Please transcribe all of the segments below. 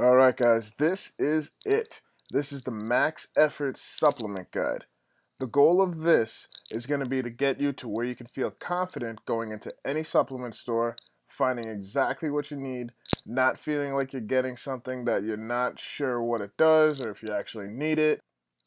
All right, guys, this is it. This is the Max Effort Supplement Guide. The goal of this is going to be to get you to where you can feel confident going into any supplement store, finding exactly what you need, not feeling like you're getting something that you're not sure what it does or if you actually need it.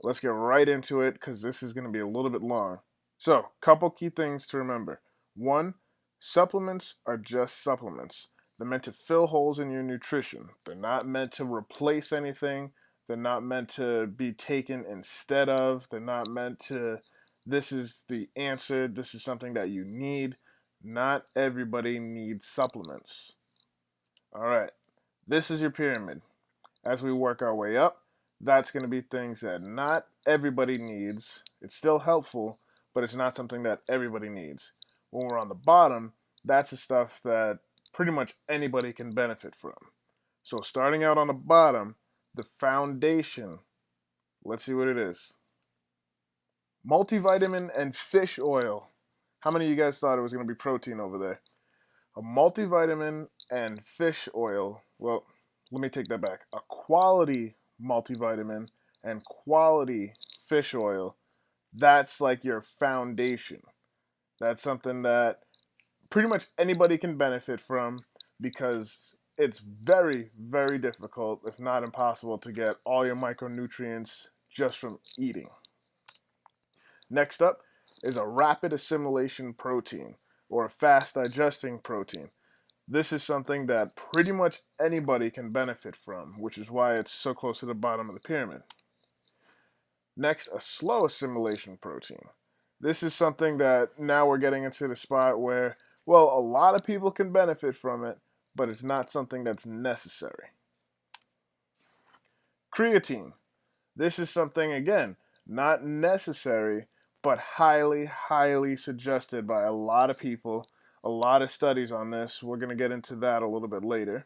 Let's get right into it because this is going to be a little bit long. So, couple key things to remember. One, supplements are just supplements. They're meant to fill holes in your nutrition. They're not meant to replace anything. They're not meant to be taken instead of. They're not meant to, this is the answer. This is something that you need. Not everybody needs supplements. All right. This is your pyramid. As we work our way up, that's going to be things that not everybody needs. It's still helpful, but it's not something that everybody needs. When we're on the bottom, that's the stuff that pretty much anybody can benefit from. So starting out on the bottom, the foundation, let's see what it is. Multivitamin and fish oil. How many of you guys thought it was going to be protein over there? A multivitamin and fish oil. Well, let me take that back. A quality multivitamin and quality fish oil. That's like your foundation. That's something that pretty much anybody can benefit from because it's very, very difficult, if not impossible, to get all your micronutrients just from eating. Next up is a rapid assimilation protein or a fast digesting protein. This is something that pretty much anybody can benefit from, which is why it's so close to the bottom of the pyramid. Next, a slow assimilation protein. This is something that now we're getting into the spot where, well, a lot of people can benefit from it, but it's not something that's necessary. Creatine. This is something, again, not necessary, but highly, highly suggested by a lot of people. A lot of studies on this. We're going to get into that a little bit later.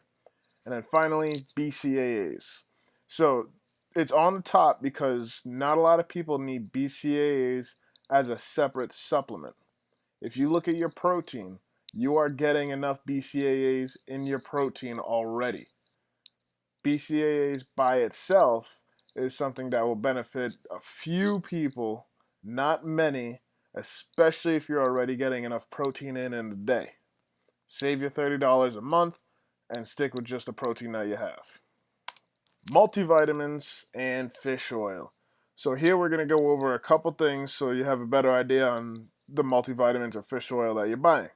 And then finally, BCAAs. So it's on the top because not a lot of people need BCAAs as a separate supplement. If you look at your protein, you are getting enough BCAAs in your protein already. BCAAs by itself is something that will benefit a few people, not many, especially if you're already getting enough protein in a day. Save your $30 a month and stick with just the protein that you have. Multivitamins and fish oil. So here we're going to go over a couple things so you have a better idea on the multivitamins or fish oil that you're buying.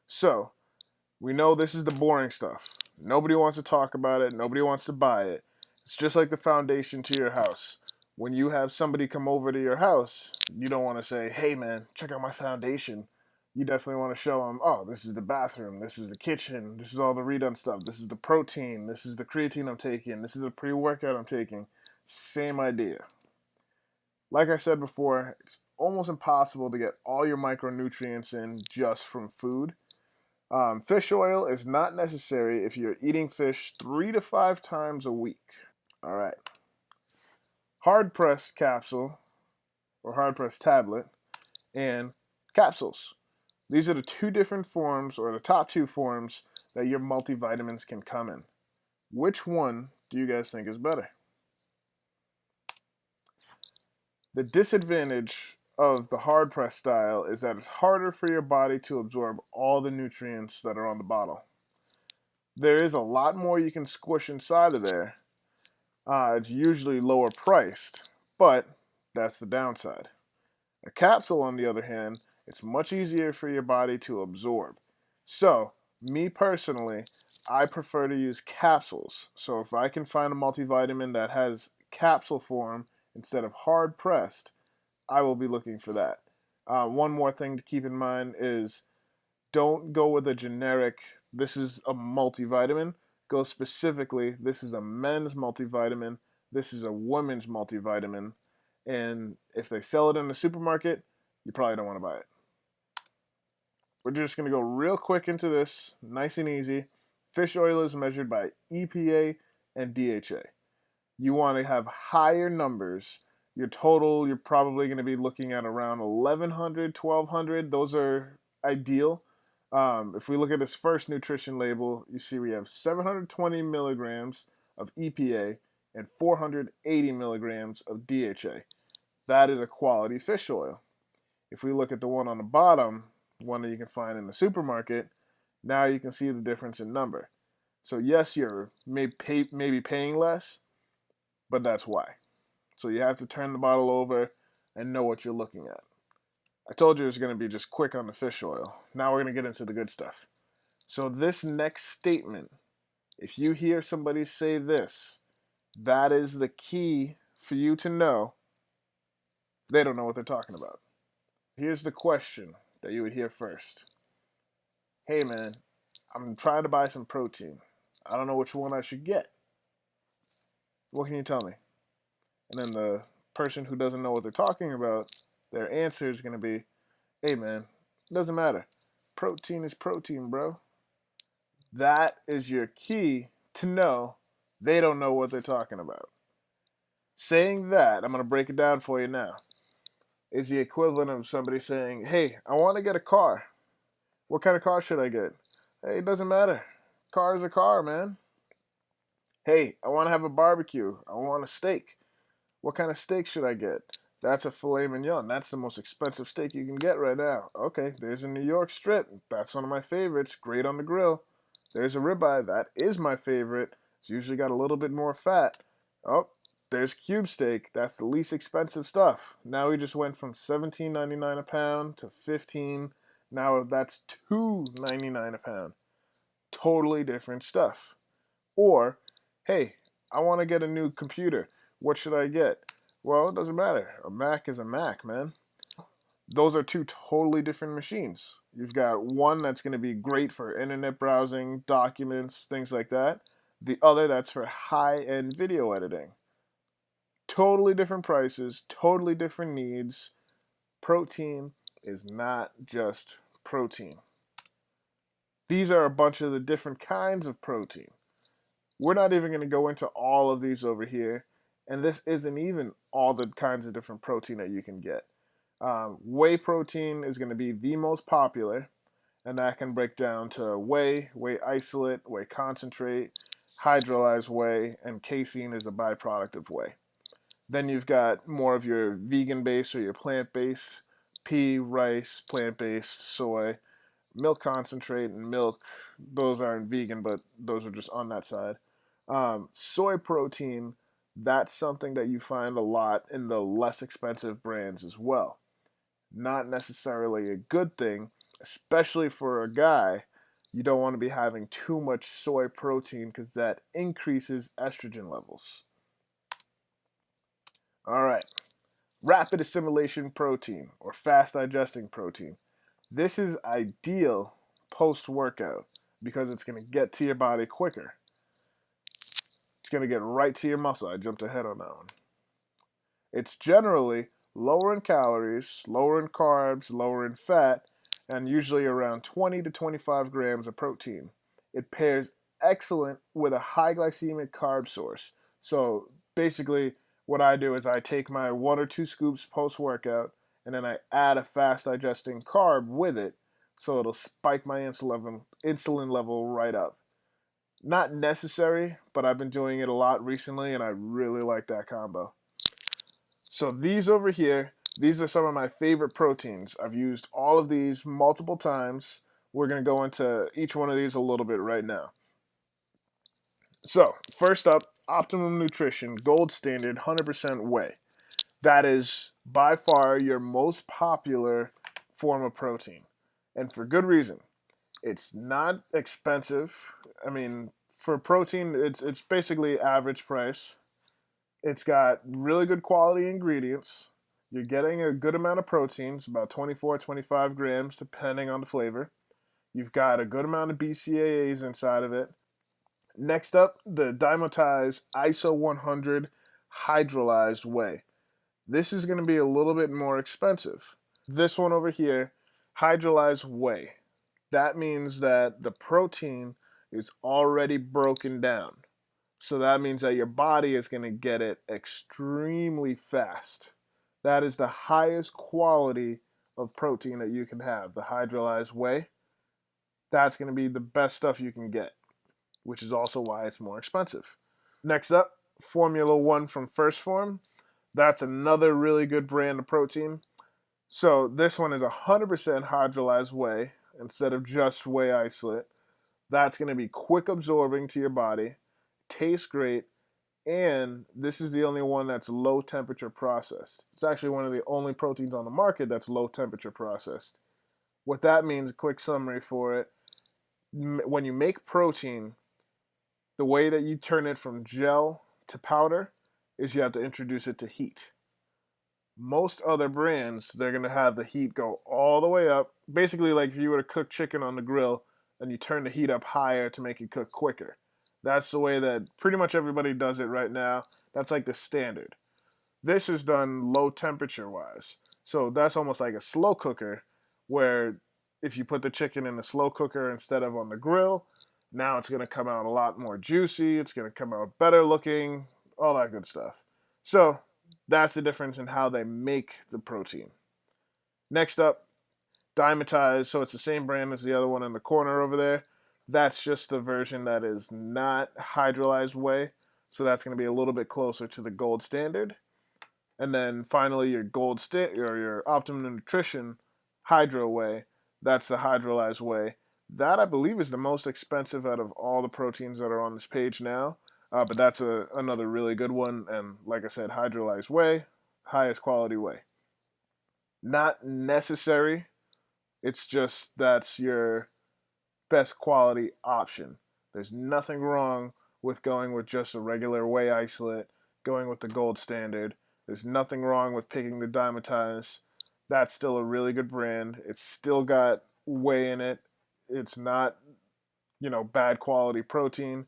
So we know this is the boring stuff. Nobody wants to talk about it. Nobody wants to buy it. It's just like the foundation to your house. When you have somebody come over to your house, you don't want to say, hey man, check out my foundation. You definitely want to show them, oh, this is the bathroom, this is the kitchen, this is all the redone stuff, this is the protein, this is the creatine I'm taking, this is the pre-workout I'm taking. Same idea. Like I said before, it's almost impossible to get all your micronutrients in just from food. Fish oil is not necessary if you're eating fish 3 to 5 times a week. All right. Hard press capsule or hard press tablet and capsules. These are the two different forms or the top two forms that your multivitamins can come in. Which one do you guys think is better? The disadvantage of the hard press style is that it's harder for your body to absorb all the nutrients that are on the bottle. There is a lot more you can squish inside of there. It's usually lower priced, but that's the downside. A capsule, on the other hand, it's much easier for your body to absorb. So, me personally, I prefer to use capsules. So if I can find a multivitamin that has capsule form instead of hard pressed, I will be looking for that. One more thing to keep in mind is don't go with a generic, this is a multivitamin. Go specifically, this is a men's multivitamin, this is a women's multivitamin. And if they sell it in the supermarket, you probably don't want to buy it. We're just going to go real quick into this, nice and easy. Fish oil is measured by EPA and DHA. You want to have higher numbers. Your total, you're probably going to be looking at around 1,100, 1,200. Those are ideal. If we look at this first nutrition label, you see we have 720 milligrams of EPA and 480 milligrams of DHA. That is a quality fish oil. If we look at the one on the bottom, one that you can find in the supermarket, now you can see the difference in number. So yes, you're maybe paying less, but that's why. So you have to turn the bottle over and know what you're looking at. I told you it was going to be just quick on the fish oil. Now we're going to get into the good stuff. So this next statement, if you hear somebody say this, that is the key for you to know they don't know what they're talking about. Here's the question that you would hear first. Hey man, I'm trying to buy some protein. I don't know which one I should get. What can you tell me? And then the person who doesn't know what they're talking about, their answer is going to be, hey man, it doesn't matter. Protein is protein, bro. That is your key to know they don't know what they're talking about. Saying that, I'm going to break it down for you now, is the equivalent of somebody saying, hey, I want to get a car. What kind of car should I get? Hey, it doesn't matter. Car is a car, man. Hey, I want to have a barbecue. I want a steak. What kind of steak should I get? That's a filet mignon. That's the most expensive steak you can get right now. Okay, there's a New York strip. That's one of my favorites. Great on the grill. There's a ribeye. That is my favorite. It's usually got a little bit more fat. Oh, there's cube steak. That's the least expensive stuff. Now we just went from $17.99 a pound to $15. Now that's $2.99 a pound. Totally different stuff. Or, hey, I want to get a new computer. What should I get? Well, it doesn't matter. A Mac is a Mac, man. Those are two totally different machines. You've got one that's going to be great for internet browsing, documents, things like that. The other that's for high-end video editing. Totally different prices, totally different needs. Protein is not just protein. These are a bunch of the different kinds of protein. We're not even going to go into all of these over here, and this isn't even all the kinds of different protein that you can get. Whey protein is going to be the most popular, and that can break down to whey, whey isolate, whey concentrate, hydrolyzed whey, and casein is a byproduct of whey. Then you've got more of your vegan-based or your plant-based, pea, rice, plant-based, soy, milk concentrate, and milk. Those aren't vegan, but those are just on that side. Soy protein, that's something that you find a lot in the less expensive brands as well. Not necessarily a good thing, especially for a guy. You don't want to be having too much soy protein because that increases estrogen levels. All right, rapid assimilation protein or fast digesting protein. This is ideal post-workout because it's going to get to your body quicker. It's going to get right to your muscle. I jumped ahead on that one. It's generally lower in calories, lower in carbs, lower in fat, and usually around 20 to 25 grams of protein. It pairs excellent with a high glycemic carb source. So basically, what I do is I take my 1 or 2 scoops post-workout, and then I add a fast digesting carb with it, so it'll spike my insulin level right up. Not necessary, but I've been doing it a lot recently, and I really like that combo. So these over here, these are some of my favorite proteins. I've used all of these multiple times. We're going to go into each one of these a little bit right now. So first up, Optimum Nutrition Gold Standard 100% whey. That is by far your most popular form of protein, and for good reason. It's not expensive. I mean, for protein, it's basically average price. It's got really good quality ingredients. You're getting a good amount of proteins, about 24, 25 grams, depending on the flavor. You've got a good amount of BCAAs inside of it. Next up, the Dymatize ISO 100 hydrolyzed whey. This is going to be a little bit more expensive. This one over here, hydrolyzed whey. That means that the protein is already broken down. So that means that your body is going to get it extremely fast. That is the highest quality of protein that you can have, the hydrolyzed whey. That's going to be the best stuff you can get, which is also why it's more expensive. Next up, Formula One from First Form. That's another really good brand of protein. So this one is 100% hydrolyzed whey instead of just whey isolate. That's going to be quick absorbing to your body, tastes great, and this is the only one that's low temperature processed. It's actually one of the only proteins on the market that's low temperature processed. What that means, a quick summary for it, when you make protein, the way that you turn it from gel to powder is you have to introduce it to heat. Most other brands, they're going to have the heat go all the way up. Basically, like if you were to cook chicken on the grill and you turn the heat up higher to make it cook quicker. That's the way that pretty much everybody does it right now. That's like the standard. This is done low temperature wise. So that's almost like a slow cooker where if you put the chicken in the slow cooker instead of on the grill, now it's going to come out a lot more juicy. It's going to come out better looking, all that good stuff. So that's the difference in how they make the protein. Next up, Dimetize. So it's the same brand as the other one in the corner over there. That's just the version that is not hydrolyzed whey. So that's going to be a little bit closer to the gold standard. And then finally, your or your Optimum Nutrition Hydro Whey. That's the hydrolyzed whey. That I believe is the most expensive out of all the proteins that are on this page now. But that's another really good one. And like I said, hydrolyzed whey, highest quality whey. Not necessary. It's just that's your best quality option. There's nothing wrong with going with just a regular whey isolate, going with the gold standard. There's nothing wrong with picking the Dimetize. That's still a really good brand. It's still got whey in it. It's not, bad quality protein.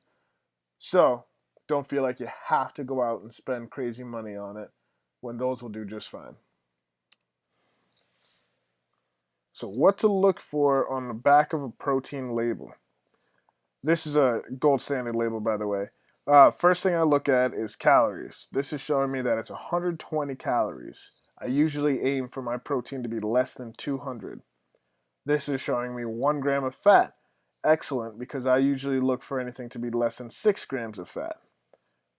So don't feel like you have to go out and spend crazy money on it when those will do just fine. So what to look for on the back of a protein label. This is a gold standard label, by the way. First thing I look at is calories. This is showing me that it's 120 calories. I usually aim for my protein to be less than 200. This is showing me 1 gram of fat. Excellent, because I usually look for anything to be less than 6 grams of fat.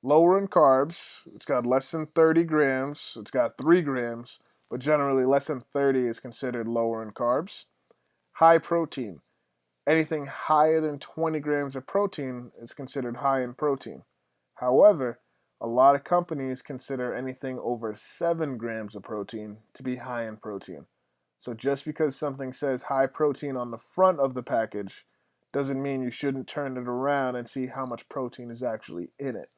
Lower in carbs, it's got less than 30 grams, it's got 3 grams, but generally less than 30 is considered lower in carbs. High protein. Anything higher than 20 grams of protein is considered high in protein. However, a lot of companies consider anything over 7 grams of protein to be high in protein. So just because something says high protein on the front of the package doesn't mean you shouldn't turn it around and see how much protein is actually in it.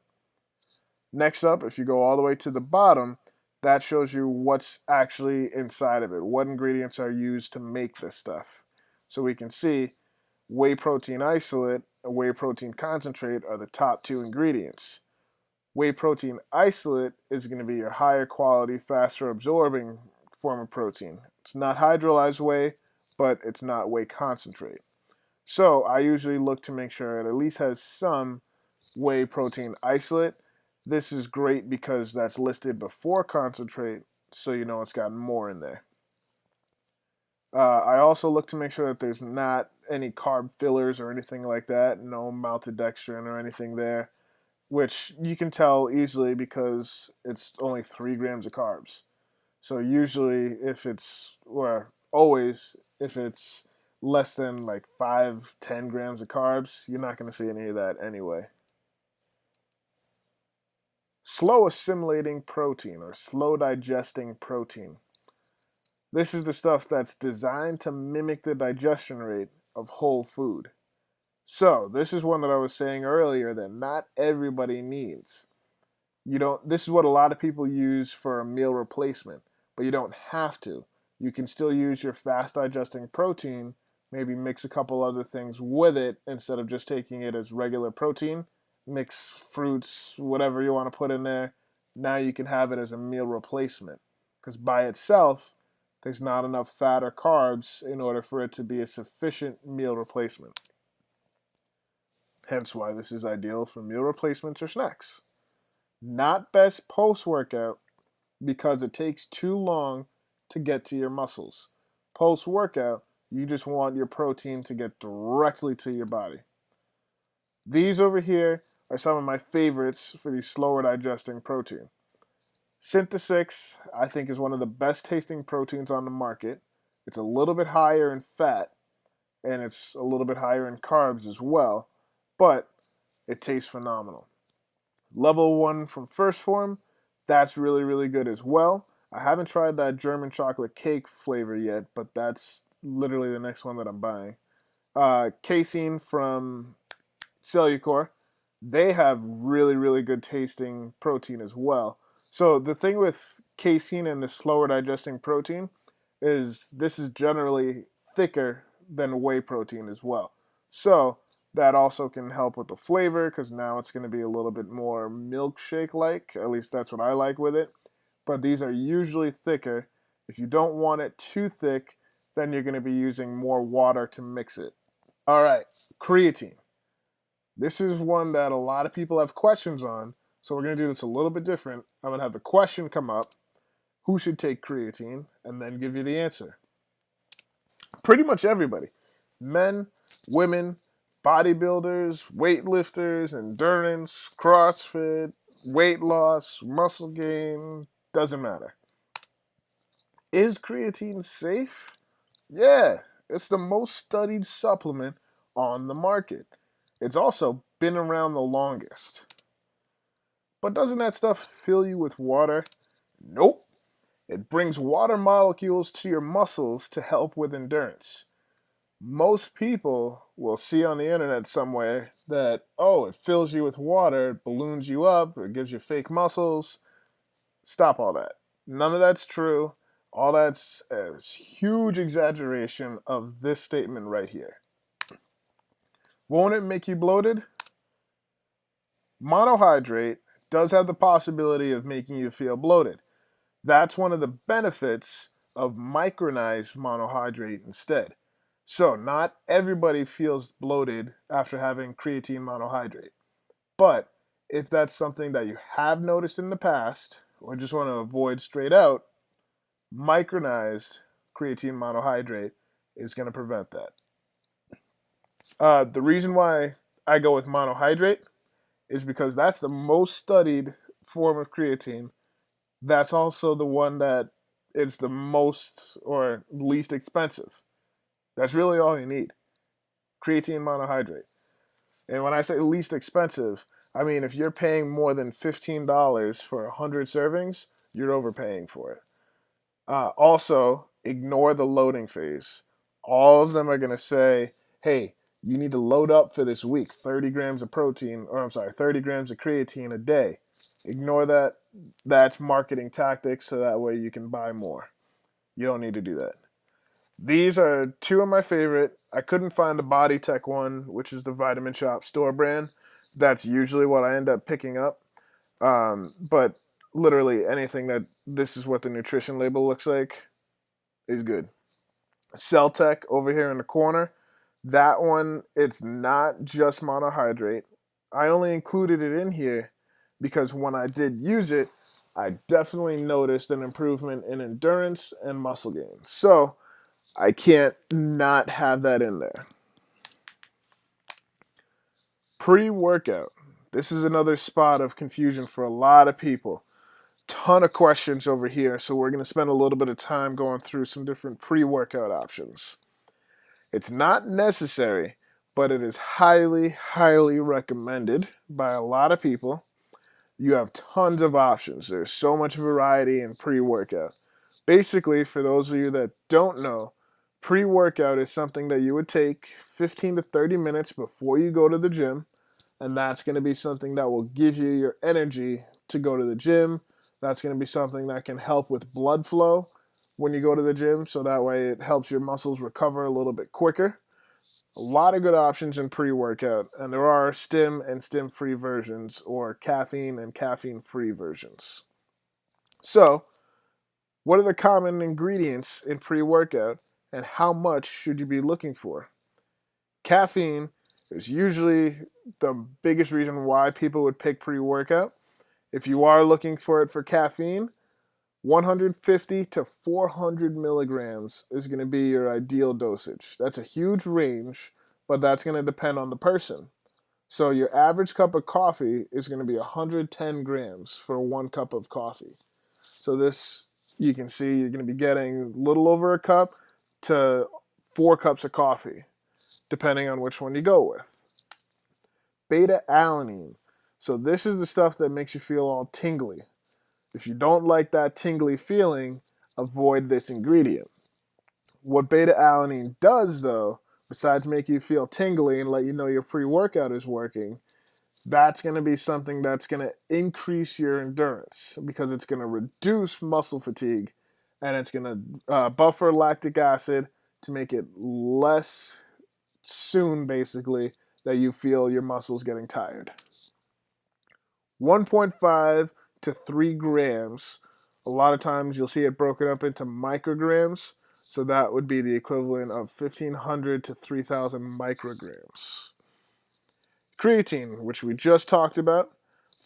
Next up, if you go all the way to the bottom, that shows you what's actually inside of it. What ingredients are used to make this stuff. So we can see whey protein isolate and whey protein concentrate are the top 2 ingredients. Whey protein isolate is going to be your higher quality, faster absorbing form of protein. It's not hydrolyzed whey, but it's not whey concentrate. So I usually look to make sure it at least has some whey protein isolate. This is great because that's listed before concentrate, so you know it's got more in there. I also look to make sure that there's not any carb fillers or anything like that, no maltodextrin or anything there, which you can tell easily because it's only 3 grams of carbs. So usually always, if it's less than like 5-10 grams of carbs, you're not going to see any of that anyway. Slow assimilating protein or slow digesting protein. This is the stuff that's designed to mimic the digestion rate of whole food. So, this is one that I was saying earlier that not everybody needs. This is what a lot of people use for a meal replacement, but you don't have to. You can still use your fast digesting protein, maybe mix a couple other things with it instead of just taking it as regular protein. Mix fruits, whatever you want to put in there. Now you can have it as a meal replacement. Because by itself, there's not enough fat or carbs in order for it to be a sufficient meal replacement. Hence why this is ideal for meal replacements or snacks. Not best post-workout because it takes too long to get to your muscles. Post-workout, you just want your protein to get directly to your body. These over here are some of my favorites for the slower digesting protein. Synthesix, I think, is one of the best tasting proteins on the market. It's a little bit higher in fat and it's a little bit higher in carbs as well, but it tastes phenomenal. Level 1 from First Form, that's really, really good as well. I haven't tried that German chocolate cake flavor yet, but that's literally the next one that I'm buying. Casein from Cellucor, they have really, really good tasting protein as well. So the thing with casein and the slower digesting protein is this is generally thicker than whey protein as well. So that also can help with the flavor because now it's going to be a little bit more milkshake like. At least that's what I like with it. But these are usually thicker. If you don't want it too thick, then you're going to be using more water to mix it. All right, creatine. This is one that a lot of people have questions on, so we're going to do this a little bit different. I'm going to have the question come up, who should take creatine, and then give you the answer. Pretty much everybody. Men, women, bodybuilders, weightlifters, endurance, CrossFit, weight loss, muscle gain, doesn't matter. Is creatine safe? Yeah, it's the most studied supplement on the market. It's also been around the longest. But doesn't that stuff fill you with water? Nope. It brings water molecules to your muscles to help with endurance. Most people will see on the internet somewhere that, oh, it fills you with water, it balloons you up, it gives you fake muscles. Stop all that. None of that's true. All that's a huge exaggeration of this statement right here. Won't it make you bloated? Monohydrate does have the possibility of making you feel bloated. That's one of the benefits of micronized monohydrate instead. So not everybody feels bloated after having creatine monohydrate. But if that's something that you have noticed in the past or just want to avoid straight out, micronized creatine monohydrate is going to prevent that. The reason why I go with monohydrate is because that's the most studied form of creatine. That's also the one that is the most or least expensive. That's really all you need. Creatine monohydrate. And when I say least expensive, I mean if you're paying more than $15 for 100 servings, you're overpaying for it. Also, ignore the loading phase. All of them are going to say, hey, you need to load up for this week, 30 grams of protein, or I'm sorry, 30 grams of creatine a day. Ignore that. That's marketing tactics so that way you can buy more. You don't need to do that. These are two of my favorite. I couldn't find the Body Tech one, which is the Vitamin Shop store brand. That's usually what I end up picking up. But literally anything that this is what the nutrition label looks like is good. Cell Tech over here in the corner. That one, it's not just monohydrate. I only included it in here because when I did use it, I definitely noticed an improvement in endurance and muscle gain. So I can't not have that in there. Pre-workout. This is another spot of confusion for a lot of people. Ton of questions over here, so we're going to spend a little bit of time going through some different pre-workout options. It's not necessary, but it is highly, highly recommended by a lot of people. You have tons of options. There's so much variety in pre-workout. Basically, for those of you that don't know, pre-workout is something that you would take 15 to 30 minutes before you go to the gym, and that's going to be something that will give you your energy to go to the gym. That's going to be something that can help with blood flow when you go to the gym, so that way it helps your muscles recover a little bit quicker. A lot of good options in pre-workout, and there are stim and stim-free versions or caffeine and caffeine-free versions. So, what are the common ingredients in pre-workout, and how much should you be looking for? Caffeine is usually the biggest reason why people would pick pre-workout. If you are looking for it for caffeine, 150 to 400 milligrams is going to be your ideal dosage. That's a huge range, but that's going to depend on the person. So your average cup of coffee is going to be 110 grams for 1 cup of coffee. So this, you can see you're going to be getting a little over a cup to 4 cups of coffee, depending on which one you go with. Beta alanine. So this is the stuff that makes you feel all tingly. If you don't like that tingly feeling, avoid this ingredient. What beta alanine does, though, besides make you feel tingly and let you know your pre-workout is working, that's going to be something that's going to increase your endurance because it's going to reduce muscle fatigue and it's going to buffer lactic acid to make it less soon, basically, that you feel your muscles getting tired. 1.5 to 3 grams. A lot of times you'll see it broken up into micrograms. So that would be the equivalent of 1,500 to 3,000 micrograms. Creatine, which we just talked about,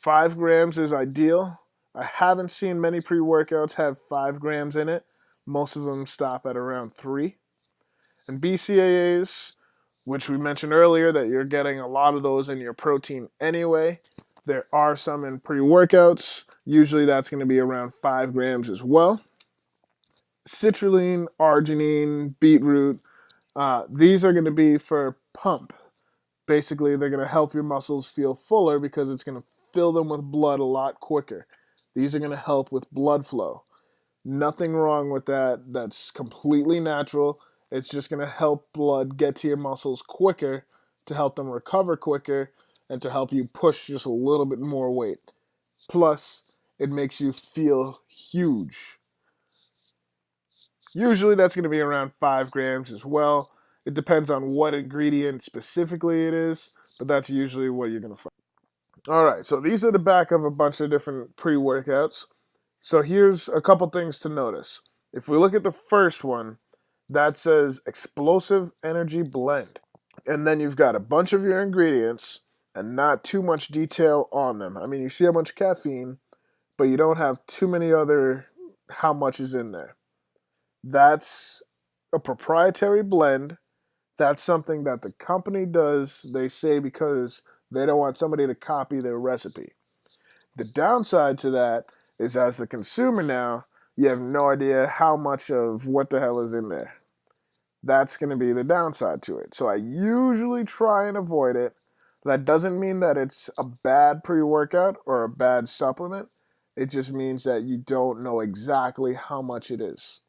5 grams is ideal. I haven't seen many pre-workouts have 5 grams in it. Most of them stop at around 3. And BCAAs, which we mentioned earlier, that you're getting a lot of those in your protein anyway. There are some in pre-workouts. Usually that's going to be around 5 grams as well. Citrulline, arginine, beetroot, these are going to be for pump. Basically, they're going to help your muscles feel fuller because it's going to fill them with blood a lot quicker. These are going to help with blood flow. Nothing wrong with that. That's completely natural. It's just going to help blood get to your muscles quicker, to help them recover quicker, and to help you push just a little bit more weight. Plus, it makes you feel huge. Usually that's going to be around 5 grams as well. It depends on what ingredient specifically it is, but that's usually what you're going to find. All right, so these are the back of a bunch of different pre-workouts. So here's a couple things to notice. If we look at the first one, that says explosive energy blend. And then you've got a bunch of your ingredients and not too much detail on them. I mean, you see how much caffeine, but you don't have too many other how much is in there. That's a proprietary blend. That's something that the company does, they say, because they don't want somebody to copy their recipe. The downside to that is, as the consumer now, you have no idea how much of what the hell is in there. That's going to be the downside to it. So I usually try and avoid it. That doesn't mean that it's a bad pre-workout or a bad supplement. It just means that you don't know exactly how much it is.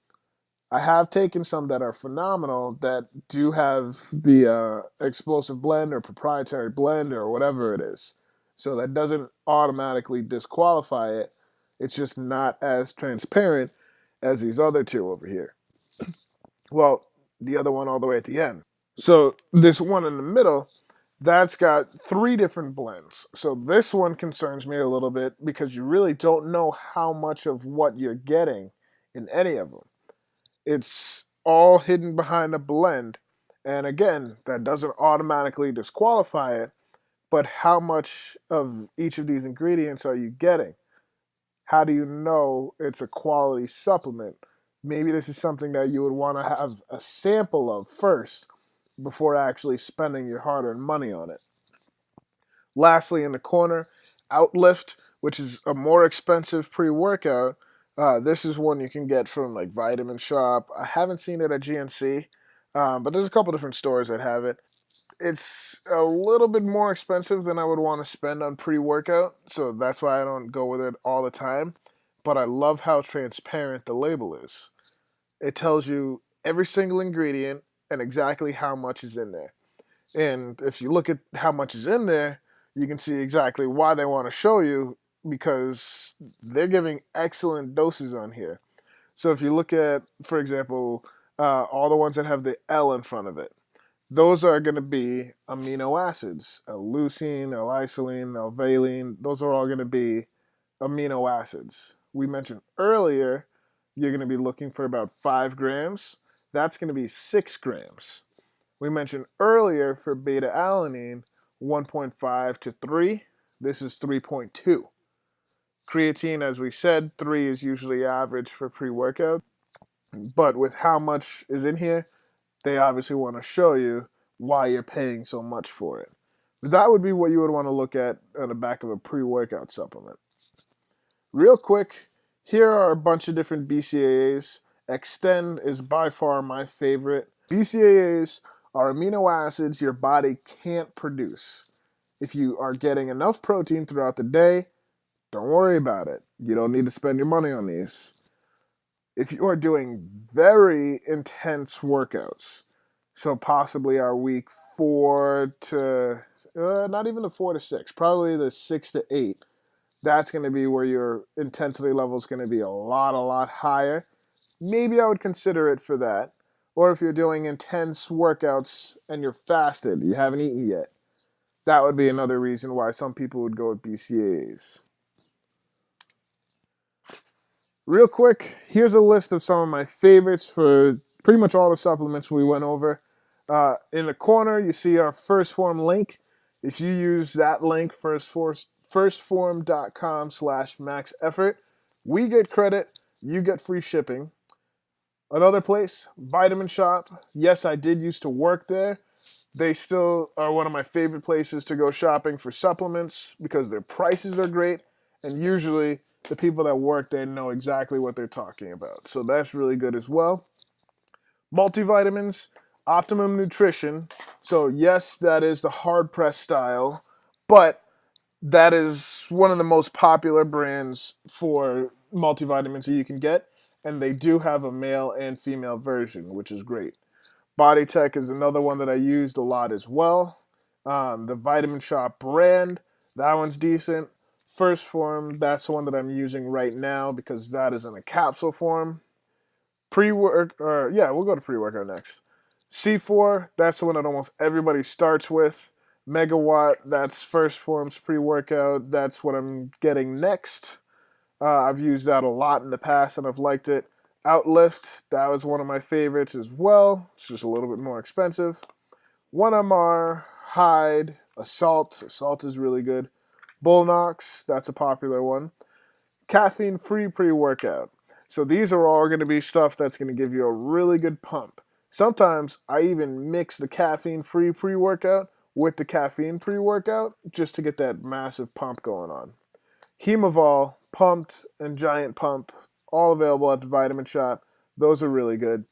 I have taken some that are phenomenal that do have the explosive blend or proprietary blend or whatever it is. So that doesn't automatically disqualify it. It's just not as transparent as these other two over here. Well, the other one all the way at the end. So this one in the middle, that's got 3 different blends. So this one concerns me a little bit because you really don't know how much of what you're getting in any of them. It's all hidden behind a blend. And again, that doesn't automatically disqualify it, but how much of each of these ingredients are you getting? How do you know it's a quality supplement? Maybe this is something that you would want to have a sample of first before actually spending your hard-earned money on it. Lastly, in the corner, Outlift, which is a more expensive pre-workout. This is one you can get from like Vitamin Shop. I haven't seen it at GNC, but there's a couple different stores that have it. It's a little bit more expensive than I would want to spend on pre-workout, so that's why I don't go with it all the time. But I love how transparent the label is. It tells you every single ingredient and exactly how much is in there. And if you look at how much is in there, you can see exactly why they want to show you, because they're giving excellent doses on here. So if you look at, for example, all the ones that have the L in front of it, those are going to be amino acids. Leucine, L-isoline, L-valine, those are all going to be amino acids. We mentioned earlier you're going to be looking for about 5 grams. That's going to be 6 grams. We mentioned earlier for beta alanine, 1.5 to 3. This is 3.2. Creatine, as we said, 3 is usually average for pre-workout. But with how much is in here, they obviously want to show you why you're paying so much for it. That would be what you would want to look at on the back of a pre-workout supplement. Real quick, here are a bunch of different BCAAs. Extend is by far my favorite. BCAAs are amino acids your body can't produce. If you are getting enough protein throughout the day, don't worry about it. You don't need to spend your money on these. If you are doing very intense workouts, so possibly our week 4 to, not even the 4 to 6, probably the 6 to 8, that's going to be where your intensity level is going to be a lot higher. Maybe I would consider it for that. Or if you're doing intense workouts and you're fasted, you haven't eaten yet, that would be another reason why some people would go with BCAAs. Real quick, here's a list of some of my favorites for pretty much all the supplements we went over. In the corner, you see our First Form link. If you use that link, firstform.com/maxeffort, we get credit, you get free shipping. Another place, Vitamin Shop. Yes, I did used to work there. They still are one of my favorite places to go shopping for supplements because their prices are great, and usually the people that work there know exactly what they're talking about. So that's really good as well. Multivitamins, Optimum Nutrition. So yes, that is the hard press style, but that is one of the most popular brands for multivitamins that you can get, and they do have a male and female version, which is great. Body Tech is another one that I used a lot as well. The Vitamin Shop brand, that one's decent. First Form, that's the one that I'm using right now because that is in a capsule form. We'll go to pre-workout next. C4, that's the one that almost everybody starts with. Megawatt, that's First Form's pre-workout. That's what I'm getting next. I've used that a lot in the past and I've liked it. Outlift, that was one of my favorites as well. It's just a little bit more expensive. 1MR, Hide, Assault. Assault is really good. Bullnox, that's a popular one. Caffeine-free pre-workout. So these are all going to be stuff that's going to give you a really good pump. Sometimes I even mix the caffeine-free pre-workout with the caffeine pre-workout just to get that massive pump going on. Hemovol, Pumped, and Giant Pump, all available at the Vitamin Shop. Those are really good.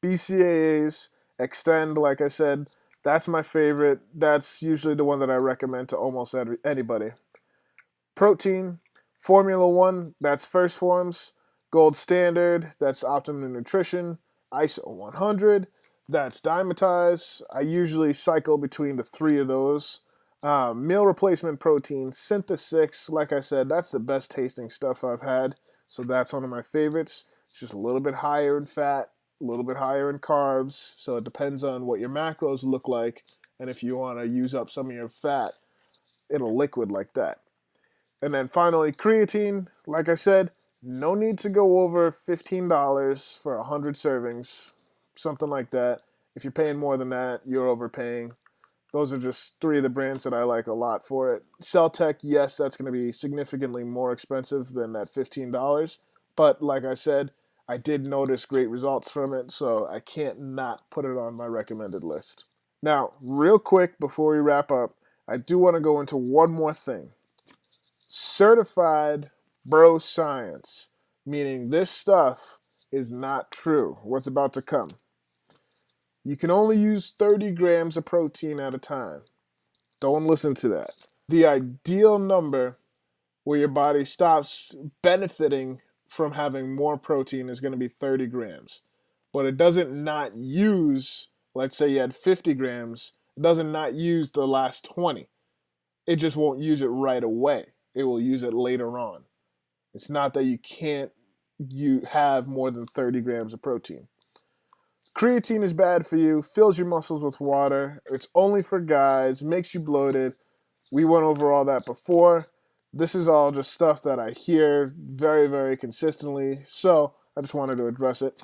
BCAAs, Extend, like I said, that's my favorite. That's usually the one that I recommend to almost anybody. Protein, Formula 1, that's First Forms. Gold Standard, that's Optimum Nutrition. ISO 100, that's Dymatize. I usually cycle between the 3 of those. Meal replacement protein, Synthesix, like I said, that's the best tasting stuff I've had. So that's one of my favorites. It's just a little bit higher in fat, a little bit higher in carbs. So it depends on what your macros look like. And if you want to use up some of your fat, it'll liquid like that. And then finally, creatine, like I said, no need to go over $15 for 100 servings, something like that. If you're paying more than that, you're overpaying. Those are just 3 of the brands that I like a lot for it. Celltech, yes, that's going to be significantly more expensive than that $15. But like I said, I did notice great results from it, so I can't not put it on my recommended list. Now, real quick before we wrap up, I do want to go into one more thing. Certified bro science, meaning this stuff is not true. What's about to come. You can only use 30 grams of protein at a time. Don't listen to that. The ideal number where your body stops benefiting from having more protein is going to be 30 grams. But it doesn't not use, let's say you had 50 grams, it doesn't not use the last 20. It just won't use it right away. It will use it later on. It's not that you have more than 30 grams of protein. Creatine is bad for you, fills your muscles with water. It's only for guys, makes you bloated. We went over all that before. This is all just stuff that I hear very, very consistently. So I just wanted to address it.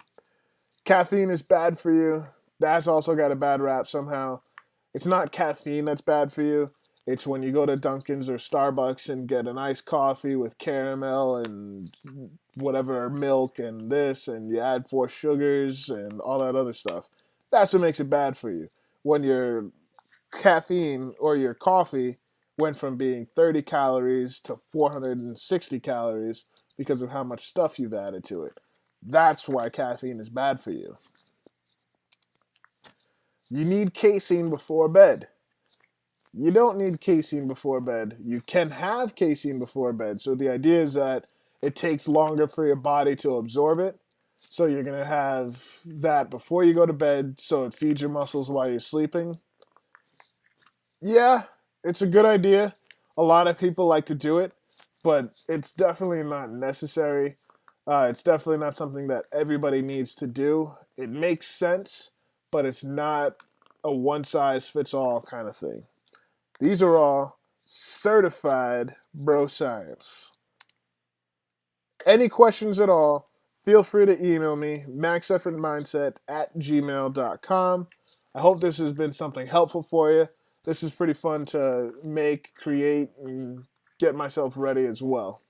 Caffeine is bad for you. That's also got a bad rap somehow. It's not caffeine that's bad for you. It's when you go to Dunkin's or Starbucks and get an iced coffee with caramel and whatever milk and this, and you add 4 sugars and all that other stuff. That's what makes it bad for you. When you're caffeine or your coffee went from being 30 calories to 460 calories because of how much stuff you've added to it. That's why caffeine is bad for you. You need casein before bed. You don't need casein before bed. You can have casein before bed. So the idea is that it takes longer for your body to absorb it. So you're going to have that before you go to bed so it feeds your muscles while you're sleeping. Yeah, it's a good idea. A lot of people like to do it, but it's definitely not necessary. It's definitely not something that everybody needs to do. It makes sense, but it's not a one size fits all kind of thing. These are all certified bro science. Any questions at all, feel free to email me, maxeffortmindset@gmail.com. I hope this has been something helpful for you. This is pretty fun to make, create, and get myself ready as well.